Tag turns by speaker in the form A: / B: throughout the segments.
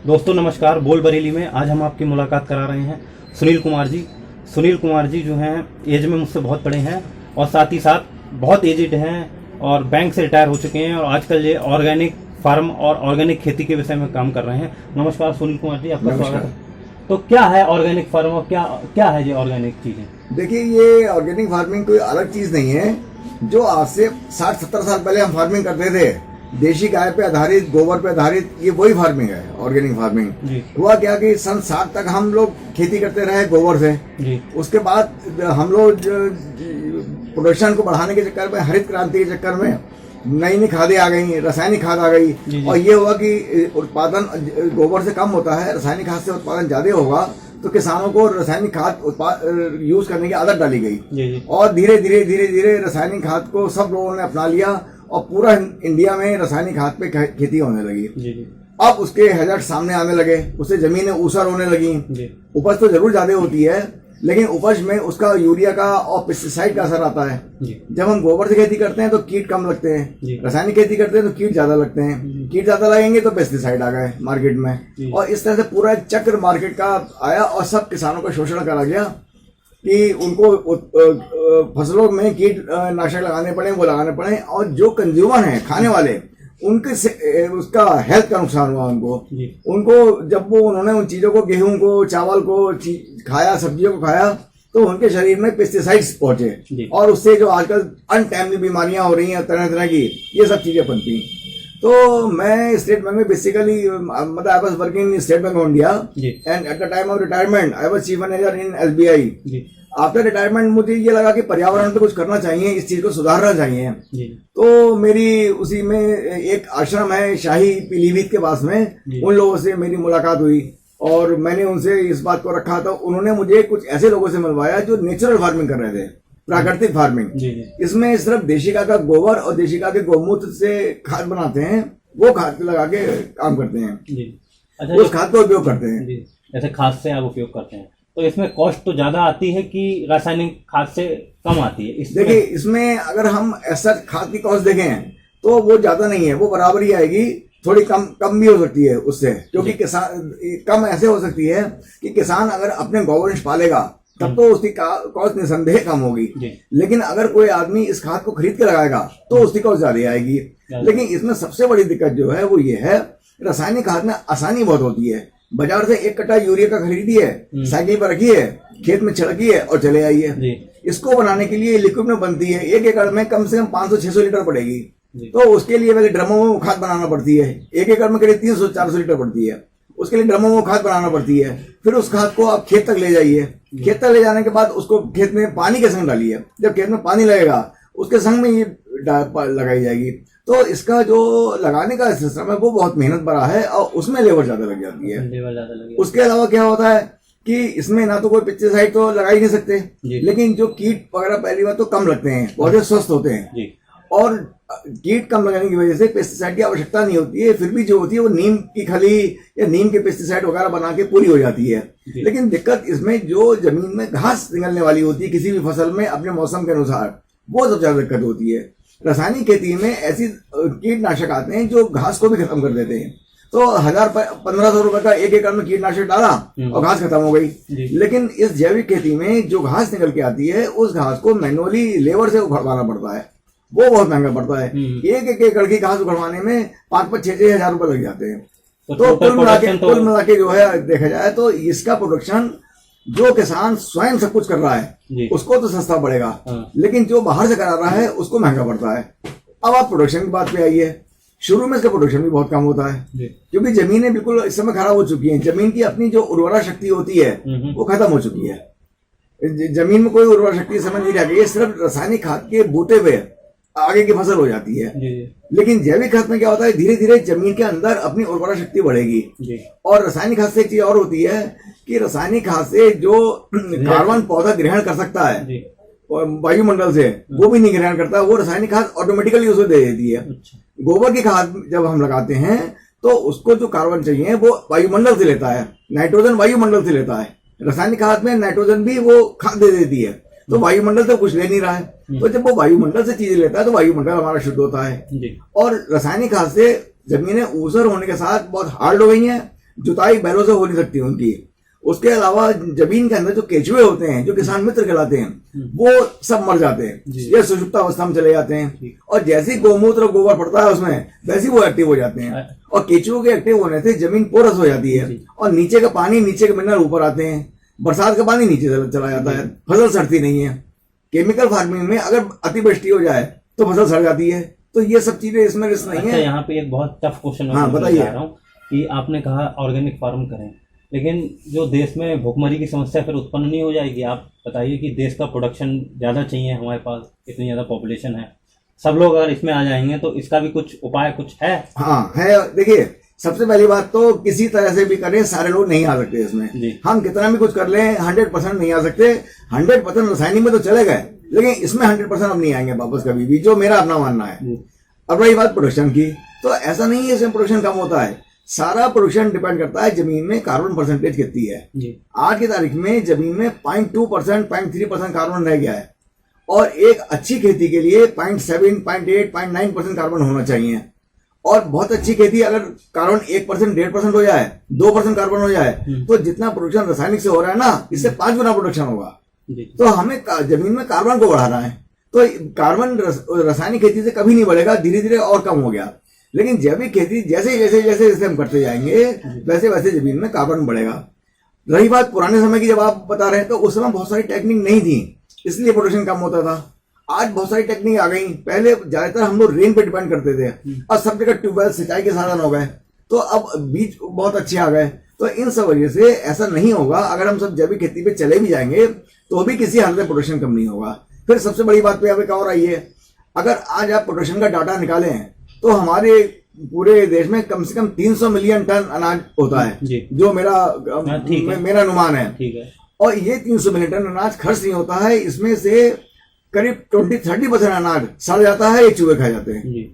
A: दोस्तों नमस्कार। बोल बरेली में आज हम आपकी मुलाकात करा रहे हैं सुनील कुमार जी। सुनील कुमार जी जो हैं एज में मुझसे बहुत बड़े हैं और साथ ही साथ बहुत एजिड हैं और बैंक से रिटायर हो चुके हैं और आजकल ये ऑर्गेनिक फार्म और ऑर्गेनिक खेती के विषय में काम कर रहे हैं। नमस्कार सुनील कुमार जी, आपका स्वागत है। तो क्या है ऑर्गेनिक फार्म और क्या है ये ऑर्गेनिक चीज़ें?
B: देखिए, ये ऑर्गेनिक फार्मिंग कोई अलग चीज़ नहीं है। जो आज से 60-70 साल पहले हम फार्मिंग करते थे, देशी गाय पे आधारित, गोबर पे आधारित, ये वही फार्मिंग है ऑर्गेनिक फार्मिंग। हुआ क्या कि सन 60 तक हम लोग खेती करते रहे गोबर से जी। उसके बाद हम लोग प्रोडक्शन को बढ़ाने के चक्कर में, हरित क्रांति के चक्कर में नई नई खादें आ गई, रासायनिक खाद आ गई जी। और ये हुआ कि उत्पादन गोबर से कम होता है, रासायनिक खाद से उत्पादन ज्यादा होगा, तो किसानों को रासायनिक खाद यूज करने की आदत डाली गई जी। और धीरे धीरे रासायनिक खाद को सब लोगों ने अपना लिया और पूरा इंडिया में रासायनिक खाद पे खेती होने लगी जी। अब उसके हैजर्ड सामने आने लगे, उससे जमीनें ऊसर होने लगी। उपज तो जरूर ज्यादा होती है, लेकिन उपज में उसका यूरिया का और पेस्टिसाइड का असर आता है जी। जब हम गोबर से खेती करते हैं तो कीट कम लगते हैं, रासायनिक खेती करते हैं तो कीट ज्यादा लगते हैं। कीट ज्यादा लगेंगे तो पेस्टिसाइड आ गए मार्केट में, और इस तरह से पूरा चक्र मार्केट का आया और सब किसानों का शोषण करा गया कि उनको फसलों में कीट नाशक लगाने पड़े, वो लगाने पड़े, और जो कंज्यूमर हैं, खाने वाले, उनके से उसका हेल्थ का नुकसान हुआ उनको जब वो उन्होंने उन चीजों को, गेहूं को, चावल को खाया, सब्जियों को खाया, तो उनके शरीर में पेस्टिसाइड्स पहुंचे और उससे जो आजकल अनटाइमली बीमारियां हो रही हैं तरह तरह की, ये सब चीजें बनती। तो मैं स्टेट बैंक में बेसिकली मतलब I was working in state bank of India and at the time of retirement I was chief manager in SBI। After retirement मुझे ये लगा कि पर्यावरण पे कुछ करना चाहिए, इस चीज को सुधारना चाहिए। तो मेरी उसी में एक आश्रम है शाही पीलीभीत के पास में, उन लोगों से मेरी मुलाकात हुई और मैंने उनसे इस बात को रखा। तो उन्होंने मुझे कुछ ऐसे लोगों से मिलवाया जो नेचुरल फार्मिंग कर रहे थे, प्राकृतिक फार्मिंग। इसमें सिर्फ देशी गाय का गोबर और देशी गाय के गौमूत्र से खाद बनाते हैं, वो खाद लगा के काम करते हैं। अच्छा, उस खाद का उपयोग करते हैं।
A: जैसे खाद से आप उपयोग करते हैं तो इसमें कॉस्ट तो ज्यादा आती है कि रासायनिक खाद से कम आती है?
B: देखिए, इसमें अगर हम ऐसा खाद की कॉस्ट देखें तो वो ज्यादा नहीं है, वो बराबर ही आएगी। थोड़ी कम भी हो सकती है उससे, क्योंकि किसान कम ऐसे हो सकती है कि किसान अगर अपने गौवंश पालेगा तब तो उसकी कॉस्ट निसंदेह कम होगी, लेकिन अगर कोई आदमी इस खाद को खरीद के लगाएगा तो उसकी कॉस्ट ज्यादा आएगी। लेकिन इसमें सबसे बड़ी दिक्कत जो है वो ये है, रासायनिक खाद में आसानी बहुत होती है। बाजार से 1 कट्टा यूरिया का खरीदी है, साइकिल पर रखी है, खेत में छिड़की है और चले आई है। इसको बनाने के लिए लिक्विड में बनती है, 1 एकड़ में कम से कम 500-600 लीटर पड़ेगी। तो उसके लिए पहले ड्रमों में खाद बनाना पड़ती है, 1 एकड़ में करीब 300-400 लीटर पड़ती है। उसके लिए ड्रमों में खाद बनाना पड़ती है। फिर उस खाद को आप खेत तक ले जाइए, खेत तक ले जाने के बाद उसको खेत में पानी के संग डालिए। जब खेत में पानी लगेगा उसके संग में ये लगाई जाएगी। तो इसका जो लगाने का सिस्टम है वो बहुत मेहनत भरा है और उसमें लेबर ज्यादा लग जाती है। उसके अलावा क्या होता है कि इसमें ना तो कोई पेस्टिसाइड तो लगा ही नहीं सकते, लेकिन जो कीट वगैरह पहली बार तो कम लगते हैं, पौधे स्वस्थ होते हैं, और कीट कम लगाने की वजह से पेस्टिसाइड की आवश्यकता नहीं होती है। फिर भी जो होती है वो नीम की खली या नीम के पेस्टिसाइड वगैरह बना के पूरी हो जाती है। लेकिन दिक्कत इसमें जो जमीन में घास निकलने वाली होती है किसी भी फसल में अपने मौसम के अनुसार, वो सबसे ज्यादा दिक्कत होती है। रासायनिक खेती में ऐसी कीटनाशक आते हैं जो घास को भी खत्म कर देते हैं। तो 1000-1500 रुपए का 1 एकड़ में कीटनाशक डाला और घास खत्म हो गई। लेकिन इस जैविक खेती में जो घास निकल के आती है उस घास को मैनुअली लेबर से उखड़वाना पड़ता है, वो बहुत महंगा पड़ता है। 1 एकड़ की घास उखड़वाने में 5-6 हजार रुपए लग जाते हैं। तो कुल मिला के जो है देखा जाए तो इसका प्रोडक्शन जो किसान स्वयं सब कुछ कर रहा है उसको तो सस्ता पड़ेगा, लेकिन जो बाहर से करा रहा है उसको महंगा पड़ता है। अब आप प्रोडक्शन की बात पे आइए। शुरू में इसका प्रोडक्शन भी बहुत कम होता है क्योंकि जमीनें बिल्कुल इस समय खराब हो चुकी हैं। जमीन की अपनी जो उर्वरा शक्ति होती है वो खत्म हो चुकी है। जमीन में कोई उर्वरा शक्ति इस समय नहीं रह गई, सिर्फ रासायनिक खाद के बूते हुए आगे की फसल हो जाती है। लेकिन जैविक खाद में क्या होता है, धीरे धीरे जमीन के अंदर अपनी उर्वरा शक्ति बढ़ेगी। और रासायनिक खाद से एक चीज और होती है कि रासायनिक खाद से जो कार्बन पौधा ग्रहण कर सकता है वायुमंडल से, वो भी नहीं ग्रहण करता, वो रासायनिक खाद ऑटोमेटिकली उसे दे देती है। गोबर की खाद जब हम लगाते हैं तो उसको जो कार्बन चाहिए वो वायुमंडल से लेता है, नाइट्रोजन वायुमंडल से लेता है। रासायनिक खाद में नाइट्रोजन भी वो खाद दे देती है, तो वायुमंडल से कुछ ले नहीं रहा है। तो जब वो वायुमंडल से चीजें लेता है तो वायुमंडल हमारा शुद्ध होता है। और रासायनिक खाद से जमीनें ऊसर होने के साथ बहुत हार्ड हो गई हैं, जुताई बैलों से हो नहीं सकती उनकी। उसके अलावा जमीन के अंदर जो केचुए होते हैं, जो किसान मित्र कहलाते हैं, वो सब मर जाते हैं, ये सुषुप्त अवस्था में चले जाते हैं। और जैसे ही गोमूत्र और गोबर पड़ता है उसमें, वैसे ही वो एक्टिव हो जाते हैं। और केचुओं के एक्टिव होने से जमीन पोरस हो जाती है और नीचे का पानी, नीचे के मिनरल ऊपर आते हैं, बरसात का पानी नीचे चला जाता है, फसल सड़ती नहीं है। केमिकल फार्मिंग में अगर अतिवृष्टि हो जाए तो फसल सड़ जाती है। तो ये सब चीजें इसमें रिस्क नहीं है।
A: यहाँ पे एक बहुत टफ क्वेश्चन
B: बताइए
A: कि आपने कहा ऑर्गेनिक फार्म करें, लेकिन जो देश में भुखमरी की समस्या फिर उत्पन्न नहीं हो जाएगी? आप बताइए कि देश का प्रोडक्शन ज़्यादा चाहिए, हमारे पास इतनी ज़्यादा पॉपुलेशन है, सब लोग अगर इसमें आ जाएंगे तो इसका भी कुछ उपाय कुछ है?
B: हाँ है। देखिए, सबसे पहली बात तो किसी तरह से भी करें, सारे लोग नहीं आ सकते इसमें। हम कितना भी कुछ कर लें 100% नहीं आ सकते। 100% रासायनिक में तो चले गए, लेकिन इसमें 100% अब नहीं आएंगे वापस कभी भी, जो मेरा अपना मानना है। अब रही बात प्रोडक्शन की, तो ऐसा नहीं है इसमें प्रोडक्शन कम होता है। सारा प्रोडक्शन डिपेंड करता है जमीन में कार्बन परसेंटेज कितनी है। आज की तारीख में जमीन में 0.2%, 0.3% कार्बन रह गया है, और एक अच्छी खेती के लिए 0.7, 0.8, 0.9% कार्बन होना चाहिए। और बहुत अच्छी खेती अगर कार्बन 1%, 1.5% हो जाए, 2% कार्बन हो जाए, तो जितना प्रोडक्शन रासायनिक से हो रहा है ना, इससे 5 गुना प्रोडक्शन होगा। तो हमें जमीन में कार्बन को बढ़ाना है। तो कार्बन रासायनिक खेती से कभी नहीं बढ़ेगा, धीरे धीरे और कम हो गया। लेकिन जैविक खेती जैसे जैसे जैसे जैसे हम करते जाएंगे, वैसे वैसे जमीन में कार्बन बढ़ेगा। रही बात पुराने समय की, जब आप बता रहे हैं, तो उस समय बहुत सारी टेक्निक नहीं थी, इसलिए प्रोडक्शन कम होता था। आज बहुत सारी टेक्निक आ गई। पहले ज्यादातर हम लोग रेन पे डिपेंड करते थे, और सब जगह ट्यूबवेल, सिंचाई के साधन हो गए, तो अब बीज बहुत अच्छे आ गए। तो इन सब वजह से ऐसा नहीं होगा। अगर हम सब जैविक खेती पे चले भी जाएंगे तो भी किसी हालत में प्रोडक्शन कम नहीं होगा। फिर सबसे बड़ी बात पे यहाँ पे और आई है, अगर आज आप प्रोडक्शन का डाटा निकालें तो हमारे पूरे देश में कम से कम 300 मिलियन टन अनाज होता है, जो मेरा अनुमान है। और ये 300 मिलियन टन अनाज खर्च नहीं होता है। इसमें से करीब 20-30% अनाज सड़ जाता है, ये चूहे खा जाते हैं।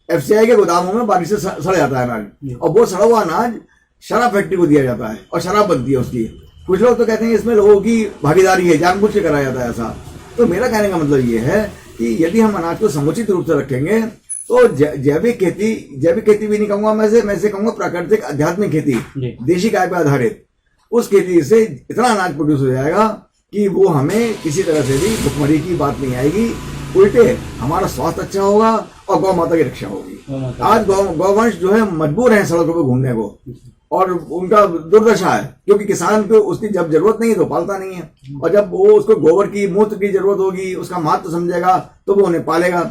B: एफसीआई के गोदामों में बारिश से सड़ जाता है अनाज, और वो सड़ा हुआ अनाज शराब फैक्ट्री को दिया जाता है और शराब बनती है उसकी। कुछ लोग तो कहते हैं इसमें लोगों की भागीदारी है, जानबूझ के कराया जाता है ऐसा। तो मेरा कहने का मतलब ये है कि यदि हम अनाज को समुचित रूप से रखेंगे तो जैविक खेती भी नहीं कहूंगा, मैं से कहूंगा प्राकृतिक आध्यात्मिक खेती, देशी गाय पे आधारित, उस खेती से इतना अनाज प्रोड्यूस हो जाएगा कि वो हमें किसी तरह से भी भुखमरी की बात नहीं आएगी। उल्टे हमारा स्वास्थ्य अच्छा होगा और गौ माता की रक्षा होगी। आज गौवंश जो है मजबूर है सड़कों पर घूमने को, और उनका दुर्दशा है, क्योंकि किसान को उसकी जब जरूरत नहीं है तो पालता नहीं है, और जब वो उसको गोबर की, मूत्र की जरूरत होगी, उसका महत्व समझेगा, तो वो उन्हें पालेगा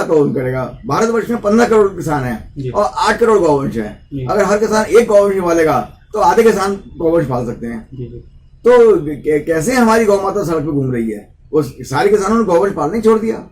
B: तो उन करेगा। भारतवर्ष में 15 करोड़ किसान हैं और 8 करोड़ गौवंश हैं। अगर हर किसान एक गौवंश पालेगा तो आधे किसान गौवंश पाल सकते हैं। तो कैसे हमारी गौ माता सड़क पे घूम रही है? उस सारे किसानों ने गौवंश पालना ही छोड़ दिया,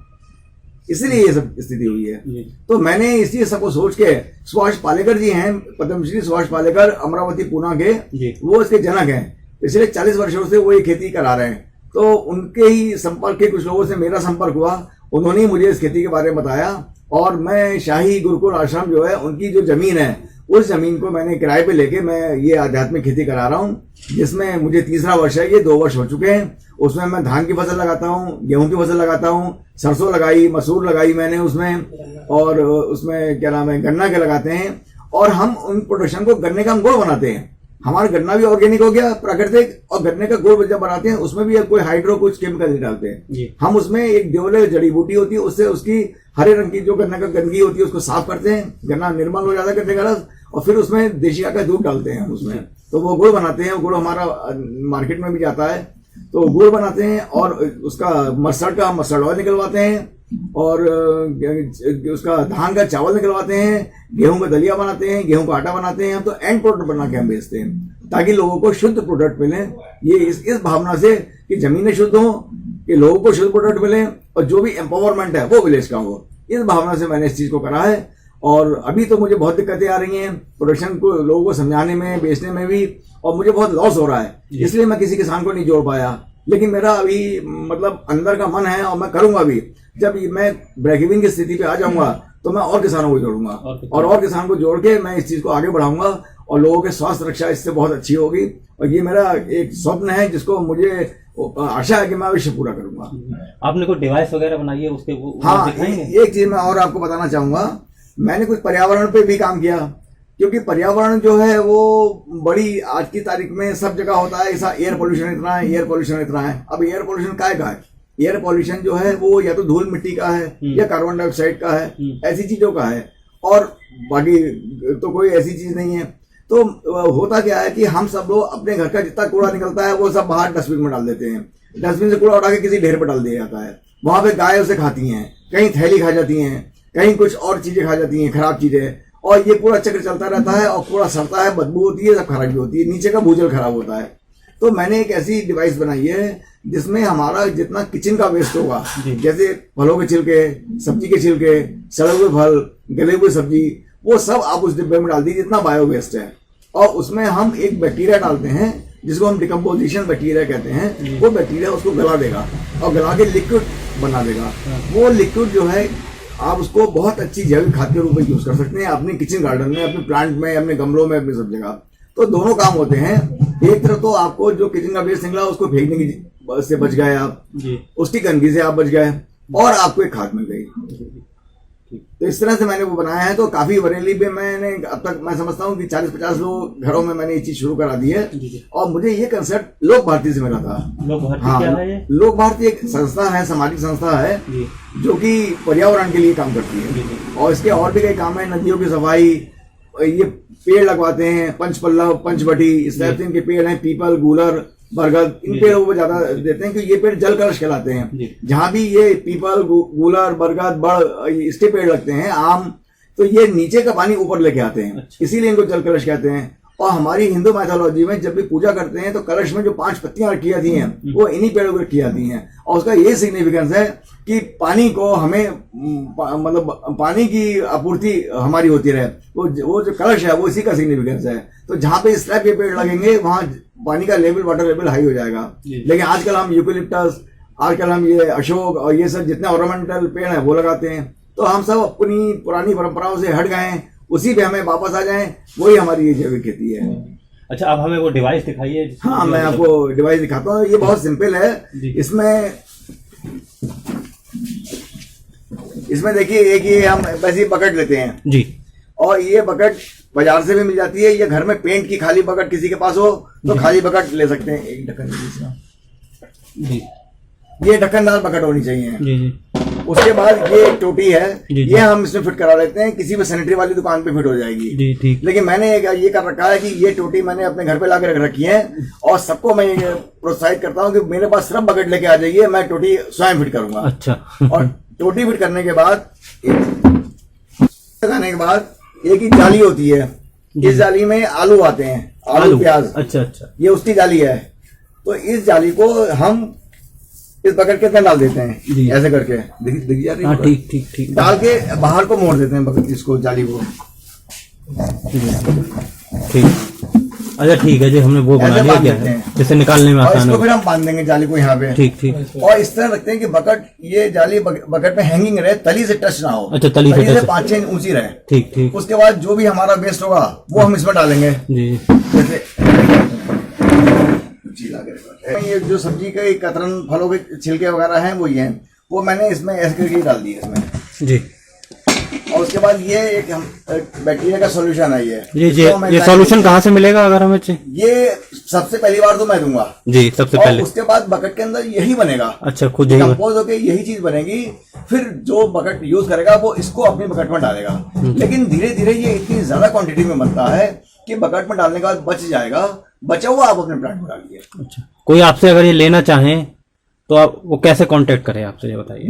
B: इसलिए ये सब स्थिति हुई है। तो मैंने इसी सबको सोच के, सुभाष पालेकर जी हैं, पद्मश्री सुभाष पालेकर, अमरावती पूना के, वो इसके जनक हैं। पिछले 40 वर्षों से वो ये खेती करा रहे हैं। तो उनके ही संपर्क के कुछ लोगों से मेरा संपर्क हुआ, उन्होंने ही मुझे इस खेती के बारे में बताया, और मैं शाही गुरुकुल आश्रम जो है, उनकी जो जमीन है, उस जमीन को मैंने किराए पे लेके मैं ये आध्यात्मिक खेती करा रहा हूँ, जिसमें मुझे 3रा वर्ष है। ये 2 वर्ष हो चुके हैं। उसमें मैं धान की फसल लगाता हूँ, गेहूं की फसल लगाता हूँ, सरसों लगाई, मसूर लगाई मैंने उसमें, और उसमें क्या नाम है, गन्ना के लगाते हैं। और हम उन प्रोडक्शन को, गन्ने का हम गुड़ बनाते हैं। हमारा गन्ना भी ऑर्गेनिक हो गया, प्राकृतिक, और गन्ने का गुड़ जब बनाते हैं उसमें भी कोई हाइड्रो, कुछ केमिकल नहीं डालते हैं। हम उसमें एक देवले जड़ी बूटी होती है, उससे उसकी हरे रंग की जो गन्ने का गंदगी होती है उसको साफ करते हैं, गन्ना निर्मल हो जाता है गन्ने का रस, और फिर उसमें देशी गाय का दूध डालते हैं उसमें, तो वो गुड़ बनाते हैं। गुड़ हमारा मार्केट में भी जाता है, तो गुड़ बनाते हैं, और उसका मस्टर्ड ऑयल निकलवाते हैं, और उसका धान का चावल निकलवाते हैं, गेहूं का दलिया बनाते हैं, गेहूं का आटा बनाते हैं। तो एंड प्रोडक्ट बना के हम बेचते हैं, ताकि लोगों को शुद्ध प्रोडक्ट मिले। ये इस भावना से कि जमीनें शुद्ध हो, कि लोगों को शुद्ध प्रोडक्ट मिले, और जो भी एम्पावरमेंट है वो विलेज का हो, इस भावना से मैंने इस चीज को करा है। और अभी तो मुझे बहुत दिक्कतें आ रही हैं प्रोडक्शन को लोगों को समझाने में, बेचने में भी, और मुझे बहुत लॉस हो रहा है, इसलिए मैं किसी किसान को नहीं जोड़ पाया। लेकिन मेरा अभी मतलब अंदर का मन है, और मैं करूंगा भी। जब मैं ब्रेक इवन की स्थिति पे आ जाऊंगा तो मैं और किसानों को जोड़ूंगा, और किसानों को जोड़ के मैं इस चीज को आगे बढ़ाऊंगा, और लोगों के स्वास्थ्य रक्षा इससे बहुत अच्छी होगी। और ये मेरा एक स्वप्न है, जिसको मुझे आशा है कि मैं अवश्य पूरा करूंगा।
A: आपने कोई डिवाइस वगैरह बनाई है उसके?
B: हाँ, एक चीज मैं और आपको बताना चाहूंगा, मैंने कुछ पर्यावरण पे भी काम किया। क्योंकि पर्यावरण जो है वो बड़ी आज की तारीख में सब जगह होता है ऐसा, एयर पोल्यूशन इतना है, एयर पोल्यूशन इतना है। अब एयर पोल्यूशन का है? एयर पोल्यूशन जो है वो या तो धूल मिट्टी का है या कार्बन डाइऑक्साइड का है, ऐसी चीजों का है, और बाकी तो कोई ऐसी चीज नहीं है। तो होता क्या है कि हम सब लोग अपने घर का जितना कूड़ा निकलता है वो सब बाहर डस्टबिन में डाल देते हैं। डस्टबिन से कूड़ा उठा के किसी ढेर पर डाल दिया जाता है, वहां पे गाय उसे खाती हैं, कहीं थैली खा जाती हैं, कहीं कुछ और चीजें खा जाती हैं, खराब चीजें, और ये पूरा चक्र चलता रहता है और कूड़ा सड़ता है, बदबू होती है, सब खराबी होती है, नीचे का भूजल खराब होता है। तो मैंने एक ऐसी डिवाइस बनाई है जिसमें हमारा जितना किचन का वेस्ट होगा, जैसे फलों के छिलके, सब्जी के छिलके, सड़े हुए फल, गले हुए सब्जी, वो सब आप उस डिब्बे में डाल दीजिए जितना बायो वेस्ट है, और उसमें हम एक बैक्टीरिया डालते हैं जिसको हम डिकम्पोजिशन बैक्टीरिया कहते हैं। वो बैक्टीरिया उसको गला देगा और गला के लिक्विड बना देगा। वो लिक्विड जो है आप उसको बहुत अच्छी जैविक खाद के रूप में यूज कर सकते हैं अपने किचन गार्डन में, अपने प्लांट में, अपने गमलों में, अपनी सब जगह। तो दोनों काम होते हैं, एक तरफ तो आपको जो किचन का वेस्ट निकला उसको फेंकने की से बच गए आप, उसकी गंदगी से आप बच गए, और आपको एक खाद मिल गई। तो इस तरह से मैंने वो बनाया है। तो काफी बरेली में मैंने अब तक मैं समझता हूँ कि 40-50 लोग घरों में मैंने ये चीज शुरू करा दी है। और मुझे ये कंसेप्ट लोक भारती से मिला था।
A: लोक भारती क्या है ये?
B: लोक भारती एक संस्था है, सामाजिक संस्था है जो कि पर्यावरण के लिए काम करती है, और इसके और भी कई काम है, नदियों की सफाई, ये पेड़ लगवाते हैं, पंचपल्लव, पंचवटी, इस टाइप से इनके पेड़ हैं, पीपल, गूलर, बरगद, इन पेड़ों को ज्यादा देते हैं क्योंकि ये पेड़ जल कलश कहलाते हैं। जहां भी ये पीपल, गूलर, बरगद, बड़, इसके पेड़ लगते हैं, आम, तो ये नीचे का पानी ऊपर लेके आते हैं, इसीलिए इनको जल कलश कहते हैं। और हमारी हिंदू मैथोलॉजी में जब भी पूजा करते हैं तो कलश में जो 5 पत्तियां रखी जाती हैं वो इन्हीं पेड़ों को रखी जाती हैं, और उसका ये सिग्निफिकेंस है कि पानी को हमें मतलब पानी की आपूर्ति हमारी होती रहे। वो जो कलश है वो इसी का सिग्निफिकेंस है। तो जहाँ पे इस टाइप के पेड़ लगेंगे वहां पानी का लेवल, वाटर लेवल हाई हो जाएगा। लेकिन आजकल हम यूकेलिप्टस, आजकल हम ये अशोक और ये सब जितने ऑर्नामेंटल पेड़ है वो लगाते हैं। तो हम सब अपनी पुरानी परंपराओं से हट गए हैं, उसी पे हमें वापस आ जाएं, वही हमारी ये जैविक खेती है।
A: अच्छा, अब हमें वो डिवाइस दिखाइए।
B: हाँ, मैं आपको डिवाइस दिखाता हूँ। ये बहुत सिंपल है। इसमें देखिए, एक ये हम वैसे ही बकेट लेते हैं जी, और ये बकेट बाजार से भी मिल जाती है, या घर में पेंट की खाली बकेट किसी के पास हो तो खाली बकेट ले सकते हैं। एक ढक्कन जी, ये ढक्कनदार बकेट होनी चाहिए जी। उसके बाद ये एक टोटी है, ये हम इसमें फिट करा लेते हैं, किसी भी सैनिटरी वाली दुकान पे फिट हो जाएगी जी, ठीक। लेकिन मैंने ये कर रखा है कि ये टोटी मैंने अपने घर पे लाके रख रखी है, और सबको मैं ये प्रोत्साहित करता हूँ कि मेरे पास सिर्फ बकेट लेके आ जाइए, मैं टोटी स्वयं फिट करूंगा। अच्छा। और टोटी फिट करने के बाद लगाने के बाद एक ही जाली होती है, इस जाली में आलू आते हैं, आलू प्याज। अच्छा अच्छा, ये उसकी जाली है। तो इस जाली को हम इस बकेट के अंदर डाल देते हैं, ऐसे करके देखिए, ठीक ठीक ठीक, डाल के बाहर को मोड़ देते हैं बकेट, इसको, जाली को। ठीक, अच्छा ठीक है जी, हमने वो बना लिया, क्या है जैसे निकालने में आसान है। इसको फिर हम बांध देंगे जाली को यहाँ पे, ठीक ठीक, और इस तरह रखते हैं कि बकेट, ये जाली बकेट में हैंगिंग रहे, तली से टच ना हो। अच्छा, तली से 5 इंच ऊंची रहे। ठीक ठीक। उसके बाद जो भी हमारा वेस्ट होगा वो हम इसमें डालेंगे जी। जैसे ये जो सब्जी के कतरन, फलों के छिलके वगैरह हैं वो ये हैं, वो मैंने इसमें ऐसे करके डाल दिए इसमें जी। और उसके बाद ये एक बैक्टीरिया का सॉल्यूशन है ये सॉल्यूशन कहाँ से मिलेगा अगर हमें चाहिए? ये सबसे पहली बार तो मैं दूंगा जी, सबसे पहले। उसके बाद बकेट के अंदर यही बनेगा। अच्छा, खुद कंपोज होकर यही चीज बनेगी। फिर जो बकेट यूज करेगा वो इसको अपनी बकेट में डालेगा। लेकिन धीरे धीरे ये इतनी ज्यादा क्वांटिटी में बनता है कि बकेट में डालने के बाद बच जाएगा, बचा हुआ आप अपने प्लांट में डालिए। अच्छा, कोई आपसे अगर ये लेना चाहे तो आप वो कैसे कांटेक्ट करें आपसे, ये बताइए।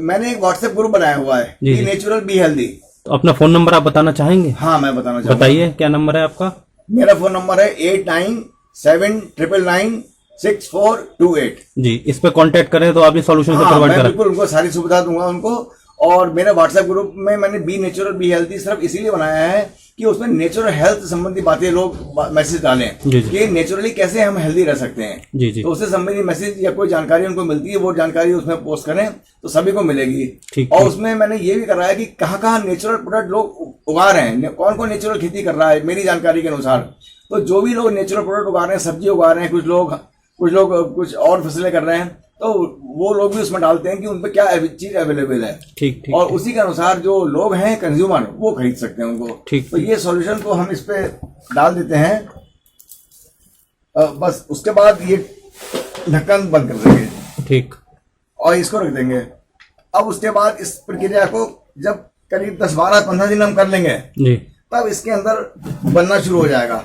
B: मैंने एक व्हाट्सएप ग्रुप बनाया हुआ है, बी नेचुरल बी हेल्दी। तो अपना फोन नंबर आप बताना चाहेंगे? हाँ, मैं बताना चाहूँगा। बताइए, क्या नंबर है आपका? मेरा फोन नंबर है 8979996428 जी। इस पे कांटेक्ट करें तो आपने सॉल्यूशन से प्रोवाइड करा। बिल्कुल, उनको सारी सुविधा दूंगा उनको। और मेरे व्हाट्सएप ग्रुप में मैंने बी नेचुरल बी हेल्दी सिर्फ इसीलिए बनाया है कि उसमें नेचुरल हेल्थ संबंधी बातें लोग मैसेज डालें कि नेचुरली कैसे हम हेल्दी रह सकते हैं जी जी। तो उससे संबंधित मैसेज या कोई जानकारी उनको मिलती है, वो जानकारी उसमें पोस्ट करें तो सभी को मिलेगी। और उसमें मैंने ये भी कराया कि कहाँ कहाँ नेचुरल प्रोडक्ट लोग उगा रहे हैं, कौन कौन नेचुरल खेती कर रहा है मेरी जानकारी के अनुसार। तो जो भी लोग नेचुरल प्रोडक्ट उगा रहे हैं, सब्जी उगा रहे हैं, कुछ लोग कुछ और फसलें कर रहे हैं, तो वो लोग भी उसमें डालते हैं कि उन पे क्या चीज अवेलेबल है।
A: ठीक ठीक।
B: और उसी के अनुसार जो लोग हैं कंज्यूमर वो खरीद सकते हैं उनको।
A: ठीक।
B: तो ये सॉल्यूशन को हम इस पे डाल देते हैं। बस उसके बाद ये ढक्कन बंद कर देंगे।
A: ठीक।
B: और इसको रख देंगे। अब उसके बाद इस प्रक्रिया को जब करीब 10, 12, 15 दिन हम कर लेंगे
A: जी,
B: तब इसके अंदर बनना शुरू हो जाएगा।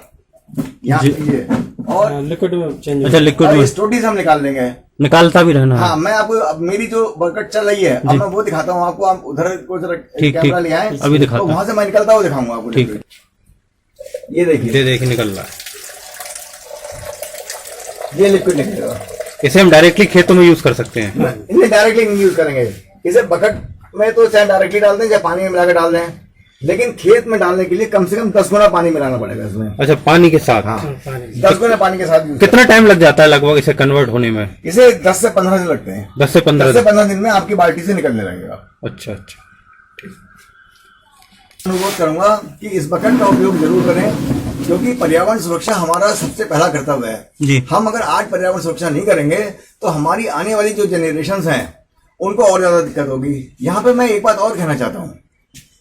B: यहाँ ये और
C: लिक्विड में चेंज।
A: अच्छा लिक्विड में
B: स्टोटीज हम निकाल लेंगे।
A: निकालता भी रहना है।
B: हाँ, मैं आपको अब मेरी जो बकेट चल रही है अब मैं वो दिखाता हूँ आपको। आप उधर को जरा
A: ठीक,
B: कैमरा
A: ठीक।
B: ले आए,
A: अभी दिखाता
B: तो
A: हूँ।
B: वहां से मैं निकलता हुआ दिखाऊंगा आपको।
A: ठीक।
B: ये देखिए,
A: देख निकल रहा है।
B: ये लिक्विड निकलेगा।
A: इसे हम डायरेक्टली खेतों में यूज कर सकते हैं।
B: इन्हें डायरेक्टली नहीं यूज करेंगे। इसे बकेट में तो चाहे डायरेक्टली डाल दें चाहे पानी में मिलाकर डाल दें, लेकिन खेत में डालने के लिए कम से कम 10 गुना पानी मिलाना पड़ेगा इसमें।
A: अच्छा, पानी के साथ।
B: हाँ, 10 गुना पानी के साथ यूज
A: कितना टाइम लग जाता है लगभग इसे कन्वर्ट होने में?
B: इसे 10 से 15 दिन लगते हैं।
A: 10 से 15
B: 10 से 15 दिन में आपकी बाल्टी से निकलने लगेगा।
A: अच्छा अच्छा।
B: अनुरोध करूंगा कि इस बकेट का उपयोग जरूर करें, क्योंकि पर्यावरण सुरक्षा हमारा सबसे पहला कर्तव्य है
A: जी।
B: हम अगर आज पर्यावरण सुरक्षा नहीं करेंगे तो हमारी आने वाली जो जनरेशंस हैं उनको और ज्यादा दिक्कत होगी। यहाँ पे मैं एक बात और कहना चाहता हूँ।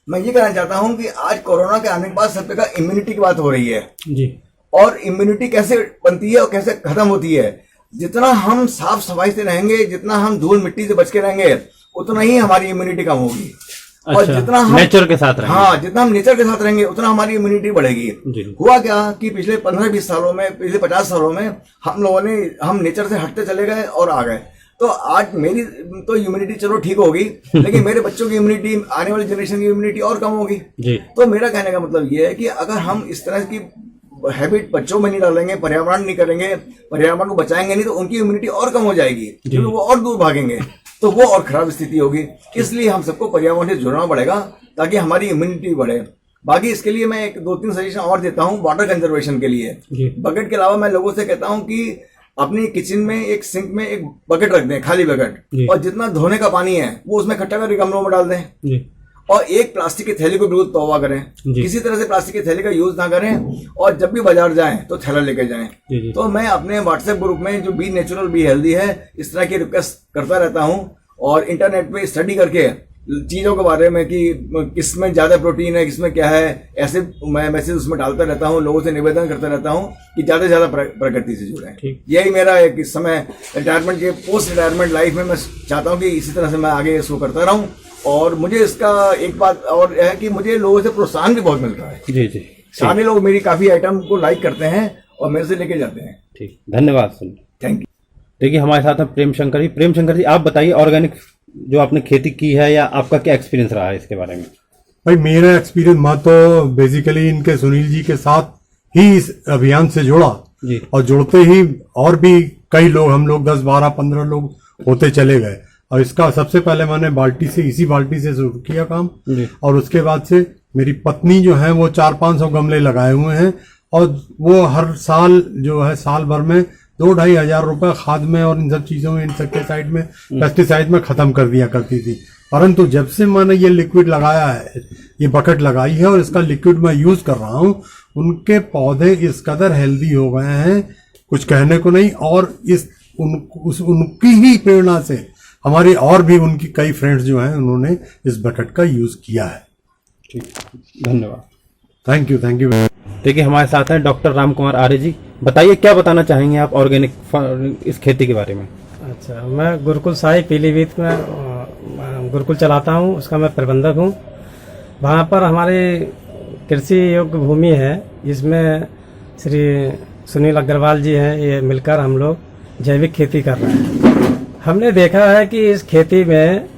B: मैं ये कहना चाहता हूँ कि आज कोरोना के आने के बाद सब जगह इम्यूनिटी की बात हो रही है
C: जी।
B: और इम्यूनिटी कैसे बनती है और कैसे खत्म होती है। जितना हम साफ सफाई से रहेंगे, जितना हम धूल मिट्टी से बच के रहेंगे, उतना ही हमारी इम्यूनिटी कम होगी। और
A: अच्छा,
B: जितना हम
A: नेचर के साथ रहेंगे।
B: हाँ, जितना हम नेचर के साथ रहेंगे उतना हमारी इम्यूनिटी बढ़ेगी।
A: जी।
B: हुआ क्या कि पिछले 15-20 सालों में, पिछले 50 सालों में हम नेचर से हटते चले गए और आ गए। तो आज मेरी तो इम्यूनिटी चलो ठीक होगी, लेकिन मेरे बच्चों की इम्यूनिटी, आने वाली जनरेशन की इम्यूनिटी और कम होगी।
A: जी।
B: तो मेरा कहने का मतलब ये है कि अगर हम इस तरह की हैबिट बच्चों में नहीं डालेंगे, पर्यावरण नहीं करेंगे, पर्यावरण को बचाएंगे नहीं, तो उनकी इम्यूनिटी और कम हो जाएगी, क्योंकि वो और दूर भागेंगे, तो वो और खराब स्थिति होगी। इसलिए हम सबको पर्यावरण से जुड़ना पड़ेगा ताकि हमारी इम्यूनिटी बढ़े। बाकी इसके लिए मैं एक 2-3 सजेशन और देता हूँ वाटर कंजर्वेशन के लिए। बकेट के अलावा मैं लोगों से कहता हूँ कि अपनी किचन में एक सिंक में एक बकेट रख दें, खाली बकेट, और जितना धोने का पानी है वो उसमें इकट्ठा करके गमलों में डाल दें। और एक प्लास्टिक की थैली को बिल्कुल तौबा करें, किसी तरह से प्लास्टिक की थैली का यूज ना करें, और जब भी बाजार जाएं तो थैला लेके जाएं। तो मैं अपने व्हाट्सएप ग्रुप में जो बी नेचुरल बी हेल्दी है, इस तरह की रिक्वेस्ट करता रहता हूं, और इंटरनेट पे स्टडी करके चीजों के बारे में कि किसमें ज्यादा प्रोटीन है, किसमें क्या है, ऐसे मैं मैसेज उसमें डालता रहता हूँ। लोगों से निवेदन करता रहता हूँ कि ज्यादा से ज्यादा प्रकृति से जुड़े। यही मेरा एक इस समय रिटायरमेंट के पोस्ट रिटायरमेंट लाइफ में मैं चाहता हूँ कि इसी तरह से मैं आगे इसको करता रहूँ। और मुझे इसका एक बात और है कि मुझे लोगों से प्रोत्साहन भी बहुत मिल रहा है।
A: जी जी।
B: सारे लोग मेरी काफी आइटम को लाइक करते हैं और मेरे से लेके जाते हैं।
A: ठीक, धन्यवाद सुनील।
B: Thank you.
A: देखिए हमारे साथ हैं प्रेम शंकर जी। प्रेम शंकर जी, आप बताइए ऑर्गेनिक जो आपने खेती की है, या आपका क्या एक्सपीरियंस रहा है इसके बारे में?
D: भाई मेरा एक्सपीरियंस, मैं तो बेसिकली इनके सुनील जी के साथ ही इस अभियान से जुड़ा
A: जी।
D: और जुड़ते ही और भी कई लोग, हम लोग 10, 12, 15 लोग होते चले गए। और इसका सबसे पहले मैंने इसी बाल्टी से शुरू किया काम, और उसके बाद से मेरी पत्नी जो है वो 400-500 गमले लगाए हुए हैं, और वो हर साल जो है साल भर में 2-2.5 हजार रुपए खाद में और इन सब चीजों में, इंसेक्टिसाइड में, पेस्टिसाइड में खत्म कर दिया करती थी। परंतु जब से मैंने ये लिक्विड लगाया है, ये बकेट लगाई है और इसका लिक्विड मैं यूज कर रहा हूँ, उनके पौधे इस कदर हेल्दी हो गए हैं, कुछ कहने को नहीं। और उनकी ही प्रेरणा से हमारी और भी उनकी कई फ्रेंड्स जो हैं उन्होंने इस बकेट का यूज किया है।
A: ठीक, धन्यवाद।
D: Thank you.
A: देखिए हमारे साथ हैं डॉक्टर राम कुमार आर्य जी। बताइए क्या बताना चाहेंगे आप ऑर्गेनिक इस खेती के बारे में?
C: अच्छा, मैं गुरुकुल साई पीलीभीत में गुरुकुल चलाता हूँ, उसका मैं प्रबंधक हूँ। वहाँ पर हमारी कृषि योग्य भूमि है, जिसमें श्री सुनील अग्रवाल जी हैं, ये मिलकर हम लोग जैविक खेती कर रहे हैं। हमने देखा है कि इस खेती में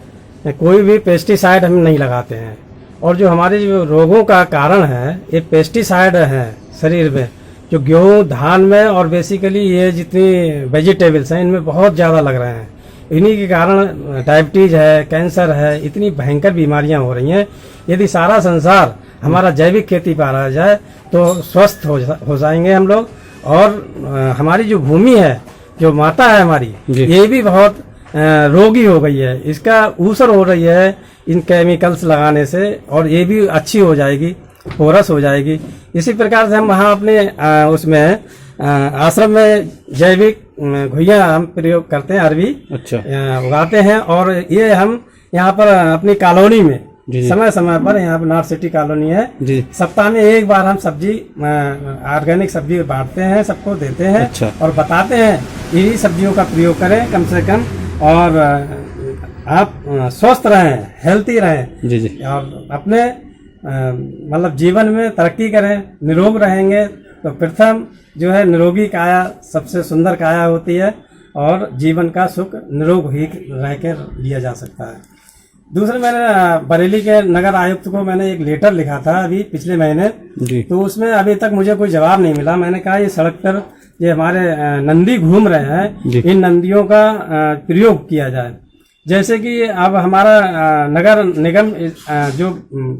C: कोई भी पेस्टिसाइड हम नहीं लगाते हैं, और जो हमारे जो रोगों का कारण है ये पेस्टिसाइड है शरीर में, जो गेहूँ धान में और बेसिकली ये जितनी वेजिटेबल्स हैं इनमें बहुत ज़्यादा लग रहे हैं। इन्हीं के कारण डायबिटीज है, कैंसर है, इतनी भयंकर बीमारियां हो रही हैं। यदि सारा संसार हमारा जैविक खेती पर आ जाए तो स्वस्थ हो जाएंगे हम लोग। और हमारी जो भूमि है, जो माता है हमारी, ये भी बहुत रोगी हो गई है, इसका ऊसर हो रही है इन केमिकल्स लगाने से, और ये भी अच्छी हो जाएगी, पोरस हो जाएगी। इसी प्रकार से हम वहाँ अपने उसमें आश्रम में जैविक घुइयां हम प्रयोग करते हैं, अरबी
A: अच्छा
C: उगाते हैं। और ये हम यहाँ पर अपनी कॉलोनी में
A: जी जी।
C: समय समय पर, यहाँ पर नॉर्थ सिटी कॉलोनी है,
A: जी
C: सप्ताह में एक बार हम सब्जी ऑर्गेनिक सब्जी बांटते हैं, सबको देते हैं।
A: अच्छा।
C: और बताते हैं इन्हीं सब्जियों का प्रयोग करें कम से कम, और आप स्वस्थ रहें, हेल्थी रहें
A: जी जी।
C: और अपने मतलब जीवन में तरक्की करें। निरोग रहेंगे तो प्रथम जो है निरोगी काया सबसे सुंदर काया होती है, और जीवन का सुख निरोग ही रह कर लिया जा सकता है। दूसरे, मैंने बरेली के नगर आयुक्त को मैंने एक लेटर लिखा था अभी पिछले महीने,
A: जी
C: तो उसमें अभी तक मुझे कोई जवाब नहीं मिला। मैंने कहा ये सड़क पर ये हमारे नंदी घूम रहे हैं,
A: जी।
C: इन नंदियों का प्रयोग किया जाए। जैसे कि अब हमारा नगर निगम जो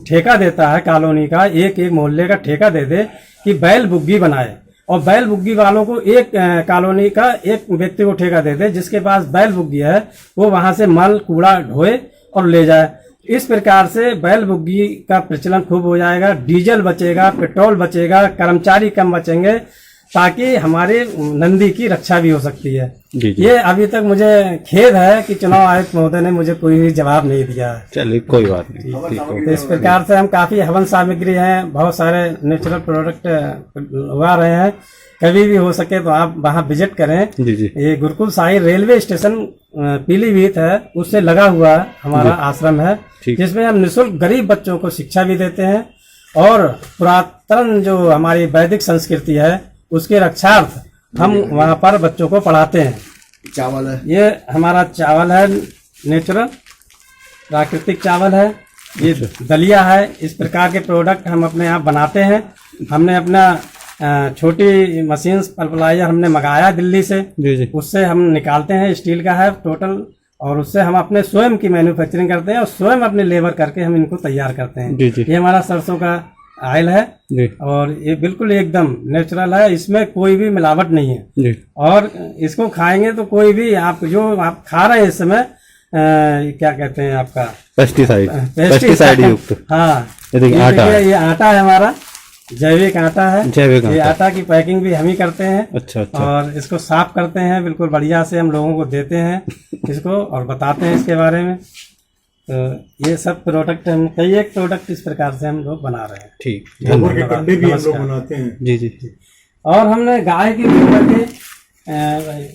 C: ठेका देता है कॉलोनी का, एक एक मोहल्ले का ठेका दे दे कि बैल बुग्गी बनाए, और बैल बुग्गी वालों को एक कॉलोनी का एक व्यक्ति को ठेका दे दे जिसके पास बैल बुग्गी है, वो वहां से मल कूड़ा ढोए और ले जाए। इस प्रकार से बैल बुग्गी का प्रचलन खूब हो जाएगा, डीजल बचेगा, पेट्रोल बचेगा, कर्मचारी कम बचेंगे, ताकि हमारे नंदी की रक्षा भी हो सकती है।
A: जी जी।
C: ये अभी तक मुझे खेद है कि चुनाव आयुक्त महोदय ने मुझे कोई भी जवाब नहीं दिया है।
A: चलिए कोई बात नहीं, ठीक हो
C: तो इस प्रकार से हम काफी हवन सामग्री हैं, बहुत सारे नेचुरल प्रोडक्ट उगा रहे हैं। कभी भी हो सके तो आप वहाँ विजिट करें।
A: जी जी।
C: ये गुरुकुल शाही रेलवे स्टेशन पीलीभीत है, उससे लगा हुआ हमारा आश्रम है,
A: ठीक।
C: जिसमें हम निःशुल्क गरीब बच्चों को शिक्षा भी देते हैं, और पुरातन जो हमारी वैदिक संस्कृति है उसके रक्षार्थ हम वहाँ पर बच्चों को पढ़ाते हैं।
B: चावल है,
C: ये हमारा चावल है, नेचुरल प्राकृतिक चावल है, ये दलिया है। इस प्रकार के प्रोडक्ट हम अपने यहाँ बनाते हैं। हमने अपना छोटी मशीन पल्पलाइजर हमने मंगाया दिल्ली से,
A: जी जी।
C: उससे हम निकालते हैं, स्टील का है टोटल, और उससे हम अपने स्वयं की मैन्युफैक्चरिंग करते हैं और स्वयं अपने लेबर करके हम इनको तैयार करते हैं।
A: जी जी।
C: ये हमारा सरसों का ऑयल है,
A: जी
C: और ये बिल्कुल एकदम नेचुरल है, इसमें कोई भी मिलावट नहीं है।
A: जी।
C: और इसको खाएंगे तो कोई भी आप जो आप खा रहे हैं इस समय क्या कहते हैं आपका
A: पेस्टिसाइड युक्त।
C: हाँ,
A: ये देखिए आटा है।
C: ये आटा है हमारा, जैविक आटा है।
A: जैविक
C: ये
A: आटा।
C: आटा की पैकिंग भी हम ही करते हैं।
A: अच्छा अच्छा।
C: और इसको साफ करते हैं बिल्कुल बढ़िया से, हम लोगों को देते हैं इसको और बताते हैं इसके बारे में। तो ये सब प्रोडक्ट हम कई एक प्रोडक्ट इस प्रकार से हम लोग बना रहे हैं।
A: ठीक,
D: गोबर के कंडे भी हम लोग
C: नमस्कार।
D: बनाते हैं।
A: जी जी।
C: और हमने गाय की गोबर के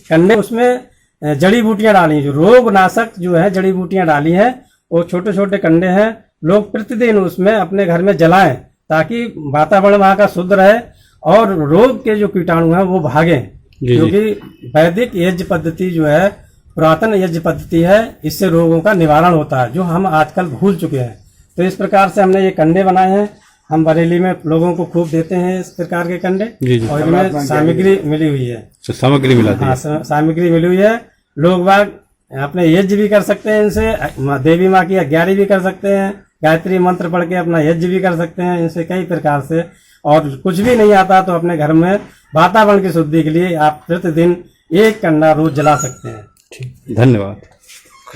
C: कंडे, उसमें जड़ी बूटियां डाली, जो रोग नाशक जो है जड़ी बूटियां डाली हैं, वो छोटे छोटे कंडे हैं। लोग प्रतिदिन उसमें अपने घर में जलाएं, ताकि वातावरण वहाँ का शुद्ध रहे और रोग के जो कीटाणु हैं वो भागें।
A: जी।
C: क्योंकि वैदिक यज्ञ पद्धति जो है, पुरातन यज्ञ पद्धति है, इससे रोगों का निवारण होता है, जो हम आजकल भूल चुके हैं। तो इस प्रकार से हमने ये कंडे बनाए हैं। हम बरेली में लोगों को खूब देते हैं इस प्रकार के कंडे।
A: जी जी।
C: और इनमें सामग्री मिली हुई है।
A: तो सामग्री मिला दी।
C: हाँ, सामग्री मिली हुई है। लोग बाग अपने यज्ञ भी कर सकते हैं इनसे, देवी माँ की 11 भी कर सकते हैं, गायत्री मंत्र पढ़ के अपना यज्ञ भी कर सकते हैं इनसे कई प्रकार से। और कुछ भी नहीं आता तो अपने घर में वातावरण की शुद्धि के लिए आप प्रतिदिन एक कंडा रोज जला सकते हैं।
A: ठीक, धन्यवाद।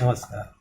C: नमस्कार।